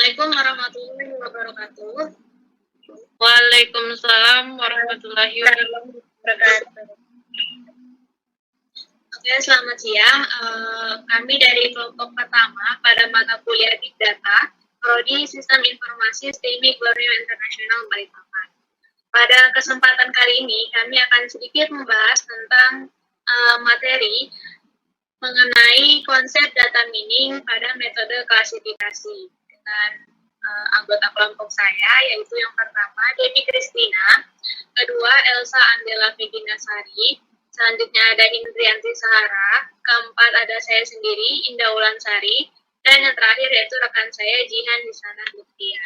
Assalamualaikum warahmatullahi wabarakatuh. Waalaikumsalam warahmatullahi wabarakatuh. Oke, selamat siang. Kami dari kelompok pertama pada mata kuliah Big Data, Prodi Sistem Informasi STIMI Borneo International Balikpapan. Pada kesempatan kali ini, kami akan sedikit membahas tentang materi mengenai konsep data mining pada metode klasifikasi dengan anggota kelompok saya, yaitu yang pertama Debbie Christina, kedua Elsa Andela Veginasari, selanjutnya ada Indrianti Sahara, keempat ada saya sendiri, Indah Ulansari, dan yang terakhir yaitu rekan saya Jihan Disana Lutfia.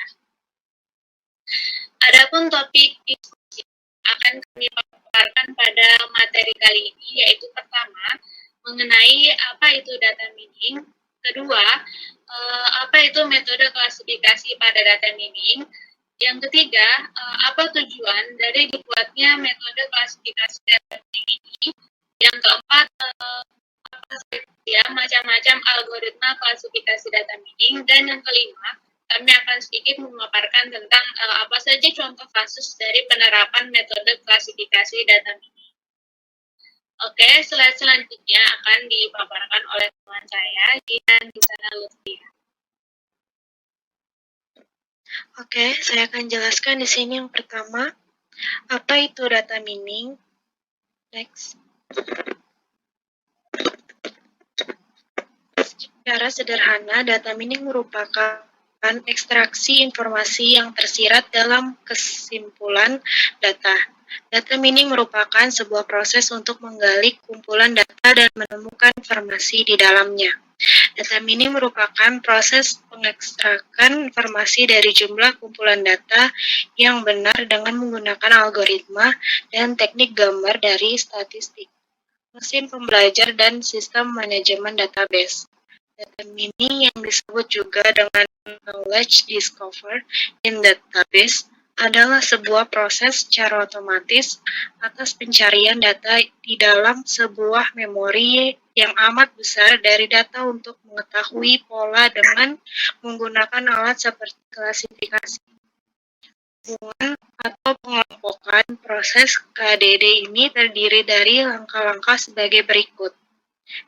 Adapun topik diskusi akan kami paparkan pada materi kali ini, yaitu pertama mengenai apa itu data mining, kedua apa itu metode klasifikasi pada data mining, yang ketiga apa tujuan dari dibuatnya metode klasifikasi data mining ini, yang keempat apa saja macam-macam algoritma klasifikasi data mining, dan yang kelima kami akan sedikit memaparkan tentang apa saja contoh kasus dari penerapan metode klasifikasi data mining. Oke, slide selanjutnya akan dipaparkan oleh teman saya, Jihan Disana Lutfia. Oke, saya akan jelaskan di sini yang pertama, apa itu data mining. Next. Secara sederhana, data mining merupakan ekstraksi informasi yang tersirat dalam kesimpulan data. Data mining merupakan sebuah proses untuk menggali kumpulan data dan menemukan informasi di dalamnya. Data mining merupakan proses pengekstrakan informasi dari jumlah kumpulan data yang benar dengan menggunakan algoritma dan teknik gambar dari statistik, mesin pembelajar, dan sistem manajemen database. Data mining yang disebut juga dengan knowledge discover in database adalah sebuah proses secara otomatis atas pencarian data di dalam sebuah memori yang amat besar dari data untuk mengetahui pola dengan menggunakan alat seperti klasifikasi. Hubungan atau pengelompokan proses KDD ini terdiri dari langkah-langkah sebagai berikut.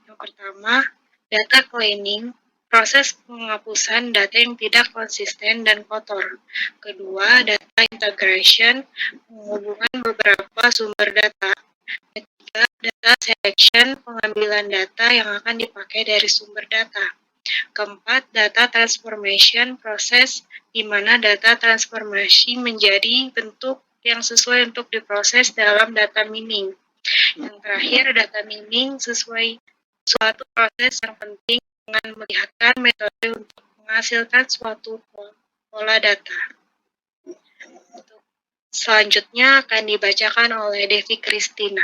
Yang pertama, data cleaning, proses penghapusan data yang tidak konsisten dan kotor. Kedua, data integration, penghubungan beberapa sumber data. Ketiga, data selection, pengambilan data yang akan dipakai dari sumber data. Keempat, data transformation, proses di mana data transformasi menjadi bentuk yang sesuai untuk diproses dalam data mining. Yang terakhir, data mining sesuai suatu proses yang penting dengan melihatkan metode untuk menghasilkan suatu pola data. Selanjutnya akan dibacakan oleh Devi Christina.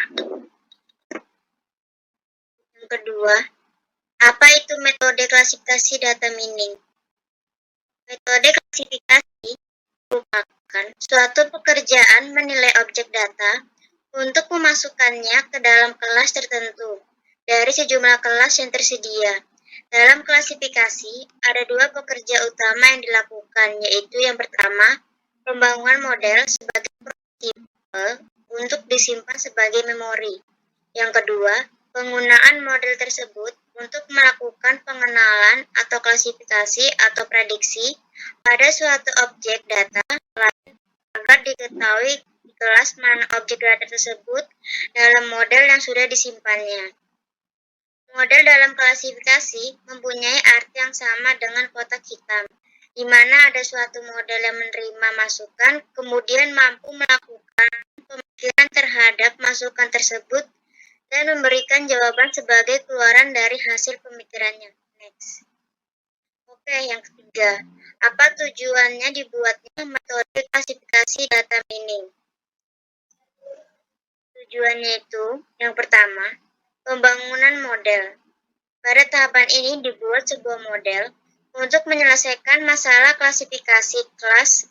Yang kedua, apa itu metode klasifikasi data mining? Metode klasifikasi merupakan suatu pekerjaan menilai objek data untuk memasukkannya ke dalam kelas tertentu dari sejumlah kelas yang tersedia. Dalam klasifikasi, ada dua pekerja utama yang dilakukan, yaitu yang pertama, pembangunan model sebagai prototipe untuk disimpan sebagai memori. Yang kedua, penggunaan model tersebut untuk melakukan pengenalan atau klasifikasi atau prediksi pada suatu objek data lain agar diketahui di kelas mana objek data tersebut dalam model yang sudah disimpannya. Model dalam klasifikasi mempunyai arti yang sama dengan kotak hitam, di mana ada suatu model yang menerima masukan, kemudian mampu melakukan pemikiran terhadap masukan tersebut, dan memberikan jawaban sebagai keluaran dari hasil pemikirannya. Next. Oke, yang ketiga, apa tujuannya dibuatnya metode klasifikasi data mining? Tujuannya itu, yang pertama, pembangunan model. Pada tahapan ini dibuat sebuah model untuk menyelesaikan masalah klasifikasi kelas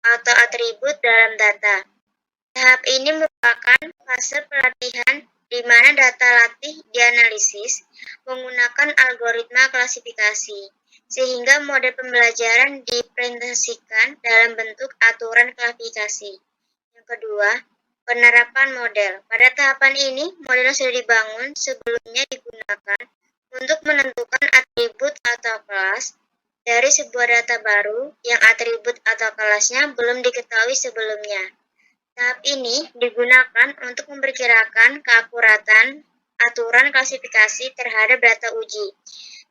atau atribut dalam data. Tahap ini merupakan fase pelatihan di mana data latih dianalisis menggunakan algoritma klasifikasi, sehingga model pembelajaran dipresentasikan dalam bentuk aturan klasifikasi. Yang kedua, penerapan model. Pada tahapan ini, model sudah dibangun sebelumnya digunakan untuk menentukan atribut atau kelas dari sebuah data baru yang atribut atau kelasnya belum diketahui sebelumnya. Tahap ini digunakan untuk memperkirakan keakuratan aturan klasifikasi terhadap data uji.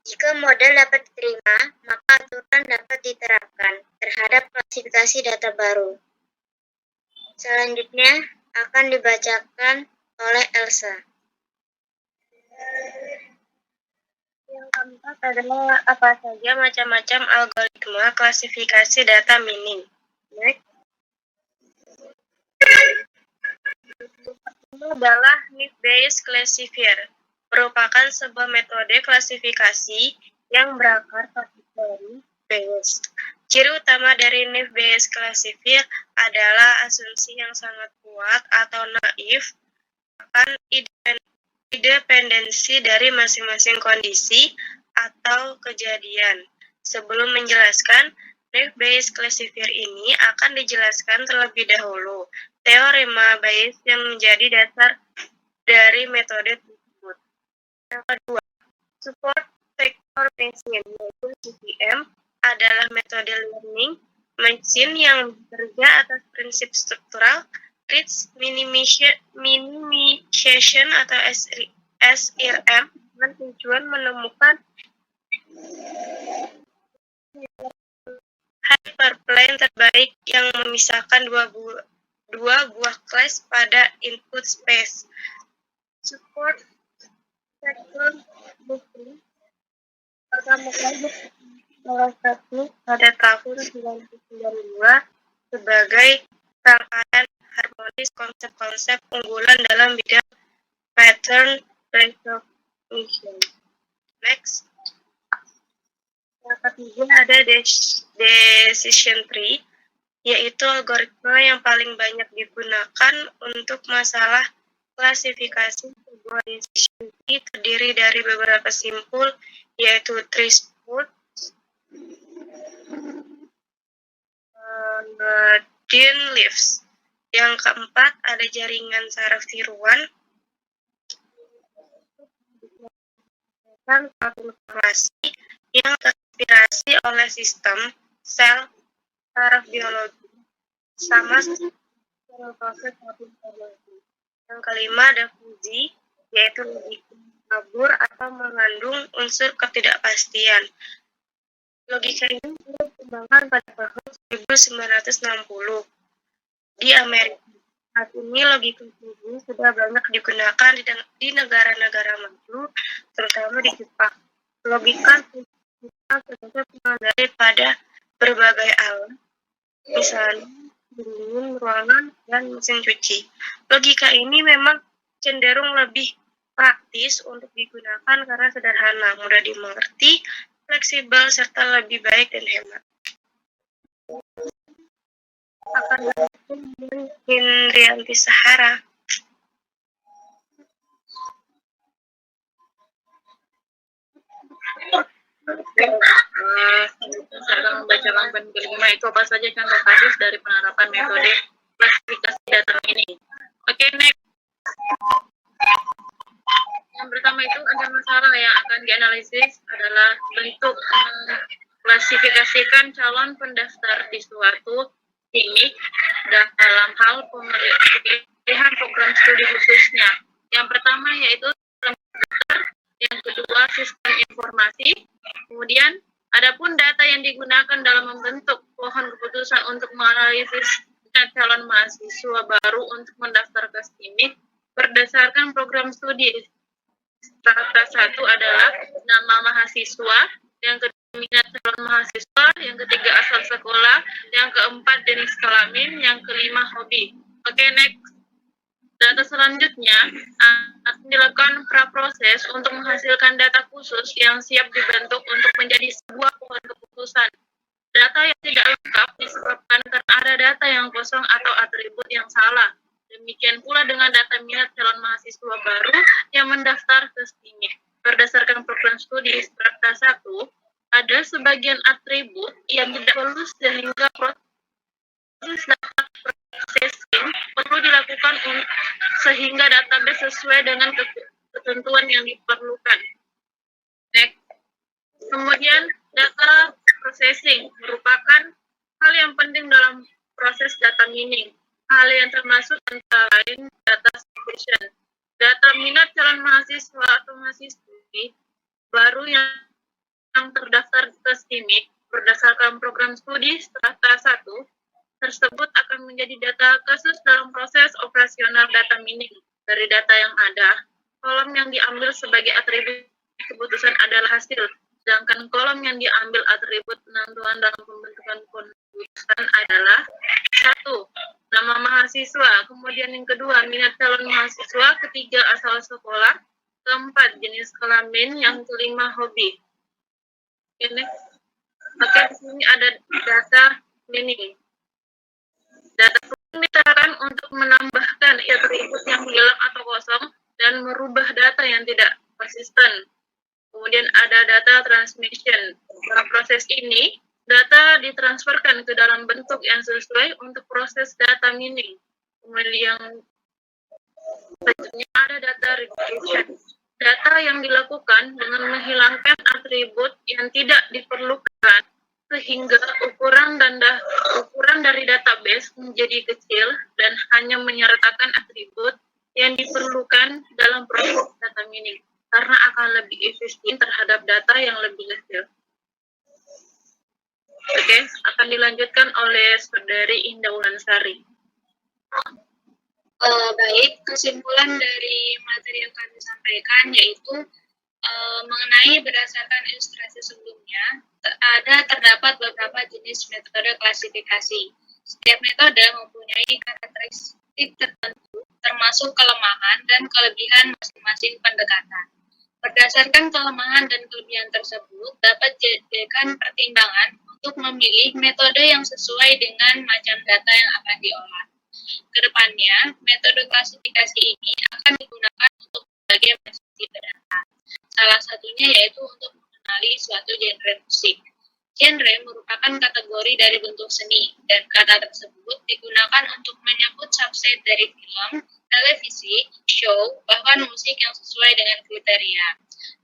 Jika model dapat diterima, maka aturan dapat diterapkan terhadap klasifikasi data baru. Selanjutnya akan dibacakan oleh Elsa. Yang keempat adalah apa saja macam-macam algoritma klasifikasi data mining. Next. Ini adalah Naive-Bayes classifier, merupakan sebuah metode klasifikasi yang berakar dari Bayes. Ciri utama dari Naive-Bayes classifier adalah asumsi yang sangat kuat atau naif akan independensi dari masing-masing kondisi atau kejadian. Sebelum menjelaskan, Naive-Bayes classifier ini akan dijelaskan terlebih dahulu teorema Bayes yang menjadi dasar dari metode tersebut. Yang kedua, support vector machine, yaitu CVM, adalah metode learning machine yang bekerja atas prinsip struktural reach minimization atau SRM dengan tujuan menemukan hyperplane terbaik yang memisahkan dua buah kelas pada input space. Support vector machine pertama kali salah satu pada tahun 1992 sebagai rangkaian harmonis konsep-konsep unggulan dalam bidang pattern recognition. Next. Yang ketiga ada decision tree, yaitu algoritma yang paling banyak digunakan untuk masalah klasifikasi. Sebuah decision tree terdiri dari beberapa simpul, yaitu threshold, Dean leaves. Yang keempat ada jaringan saraf tiruan, informasi yang terinspirasi oleh sistem sel saraf biologi sama proses informasi. Yang kelima ada fuzzy, yaitu logika kabur atau mengandung unsur ketidakpastian. Logika ini dikembangkan pada tahun 1960 di Amerika. Saat ini logika fuzzy sudah banyak digunakan di negara-negara maju, terutama di Jepang. Logika terdapat mengendali pada berbagai alat, misalnya pendingin ruangan dan mesin cuci. Logika ini memang cenderung lebih praktis untuk digunakan karena sederhana, mudah dimengerti, fleksibel, serta lebih baik dan hemat. Akan dengan Hindrianti Sahara. Saya akan membacakan poin kelima, itu apa saja contoh kasus dari penerapan metode klasifikasi data mining. Oke, next. Yang pertama itu ada masalah yang akan dianalisis adalah bentuk mengklasifikasikan calon pendaftar di suatu klinik dalam hal pemilihan program studi khususnya. Yang pertama yaitu komputer, yang kedua sistem informasi, kemudian adapun data yang digunakan dalam membentuk pohon keputusan untuk menganalisis calon mahasiswa baru untuk mendaftar ke klinik berdasarkan program studi. Strata 1 adalah nama mahasiswa, yang kedua minat calon mahasiswa, yang ketiga asal sekolah, yang keempat jenis kelamin, yang kelima hobi. Oke, next. Data selanjutnya akan dilakukan praproses untuk menghasilkan data khusus yang siap dibentuk untuk menjadi sebuah pohon keputusan. Data yang tidak lengkap disebabkan karena ada data yang kosong atau atribut yang salah. Demikian pula dengan data minat calon mahasiswa baru yang mendaftar ke klinik. Berdasarkan program studi Strata 1, ada sebagian atribut yang tidak perlu sehingga proses data processing perlu dilakukan sehingga database sesuai dengan ketentuan yang diperlukan. Next. Kemudian data processing merupakan hal yang penting dalam proses data mining. Hal yang termasuk antara lain data submission, data minat calon mahasiswa atau mahasiswi baru yang terdaftar ke STIMIK berdasarkan program studi strata 1 tersebut akan menjadi data kasus dalam proses operasional data mining. Dari data yang ada, kolom yang diambil sebagai atribut keputusan adalah hasil, sedangkan kolom yang diambil atribut penentuan dalam pembentukan keputusan adalah 1. Nama mahasiswa, kemudian yang kedua, minat calon mahasiswa, ketiga, asal sekolah, keempat, jenis kelamin, yang kelima, hobi. Ini, oke, di sini ada data mining. Data diterapkan untuk menambahkan atribut yang hilang atau kosong dan merubah data yang tidak konsisten. Kemudian ada data transmission. Dalam proses ini, data ditransferkan ke dalam bentuk yang sesuai untuk proses data mining. Kemudian yang selanjutnya ada data reduction. Data yang dilakukan dengan menghilangkan atribut yang tidak diperlukan sehingga ukuran dari database menjadi kecil dan hanya menyertakan atribut yang diperlukan dalam proses data mining karena akan lebih efisien terhadap data yang lebih kecil. Oke, akan dilanjutkan oleh Saudari Indah Wulansari. Baik, kesimpulan dari materi yang kami sampaikan yaitu mengenai berdasarkan ilustrasi sebelumnya, terdapat beberapa jenis metode klasifikasi. Setiap metode mempunyai karakteristik tertentu, termasuk kelemahan dan kelebihan masing-masing pendekatan. Berdasarkan kelemahan dan kelebihan tersebut, dapat dijadikan pertimbangan untuk memilih metode yang sesuai dengan macam data yang akan diolah. Kedepannya, metode klasifikasi ini akan digunakan untuk berbagai macam tipe data. Salah satunya yaitu untuk mengenali suatu genre musik. Genre merupakan kategori dari bentuk seni, dan kata tersebut digunakan untuk menyebut subset dari film, televisi, show, bahkan musik yang sesuai dengan kriteria.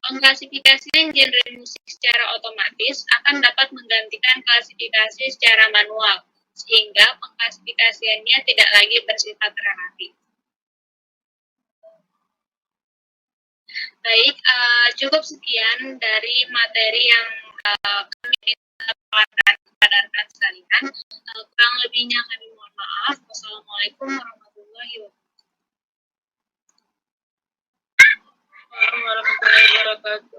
Pengklasifikasian genre musik secara otomatis akan dapat menggantikan klasifikasi secara manual, sehingga pengklasifikasiannya tidak lagi bersifat relatif. Baik, cukup sekian dari materi yang kami tawarkan kepada rekan sekalian. Kurang lebihnya kami mohon maaf. Wassalamualaikum warahmatullahi wabarakatuh. Warahmatullahi wabarakatuh.